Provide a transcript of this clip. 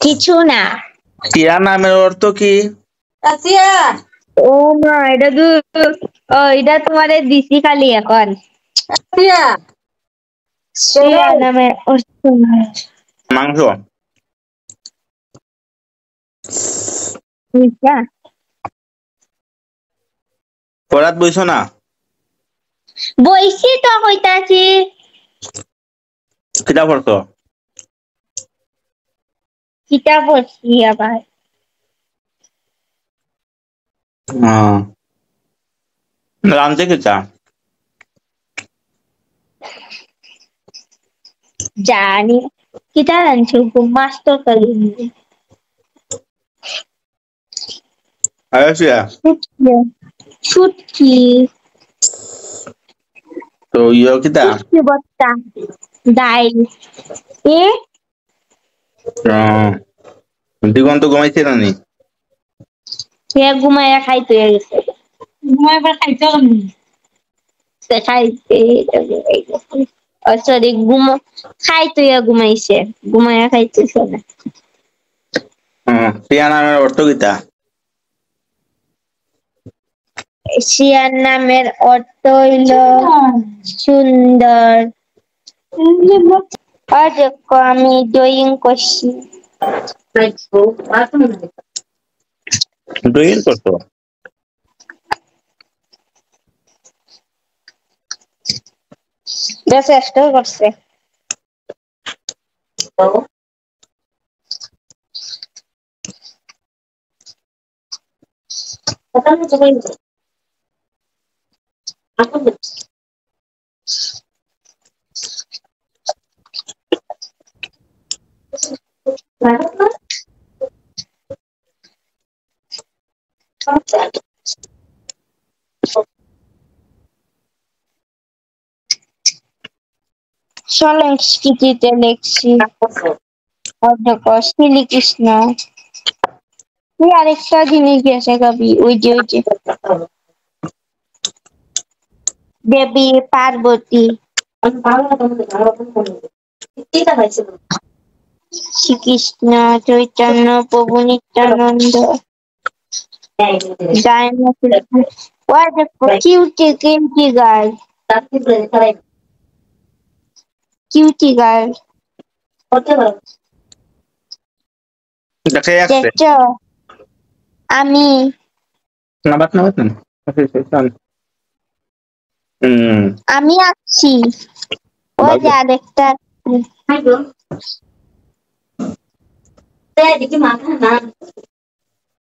কিছু না। টিয়া নামের অর্থ কি? ও মা, এটা তোমারে দিছি খালি এখন। টিয়া নামের অর্থ মাংস। বুঝছা? পড়াত বইছো না? বইছি তো কইতাছি। কিতা পড়ছো? কিতা পড়ছি আবার? রাঁধছে কিতা? জানি কিতা রাঁধছো? মাছ তরকারি। আয়াসিয়া শুটকি। তো কিতা? শুটকি ভর্তা, ডাইল। এ দিগন্ত ঘুমাইছে নানি? সে ঘুমাইয়া খাইতে গেছে। ঘুমাইবার খাইতে খাইতে সরি খাইতে ঘুমাইছে, ঘুমাইয়া খাইতেছে না। টিয়া নামের অর্থ কিতা? শিয়ার নামের অর্থ হইল সুন্দর। আর দেখো আমি ড্রয়িং করছি। ড্রয়িং করছো? চেষ্টা করছে। সংস্কৃতিতে লেখছি। দেখো শ্রীকৃষ্ণ। তুই আরেকটা জিনিস গেছে গাবি, ওই যে দেবী পার্বতী, শ্রীকৃষ্ণ, চৈতন্য প্রভু নিত্যানন্দ, ওই দেখো cutie cutie girl, cutie girl. দেখছো? আমি আমি আছি। ওই যে আরেকটা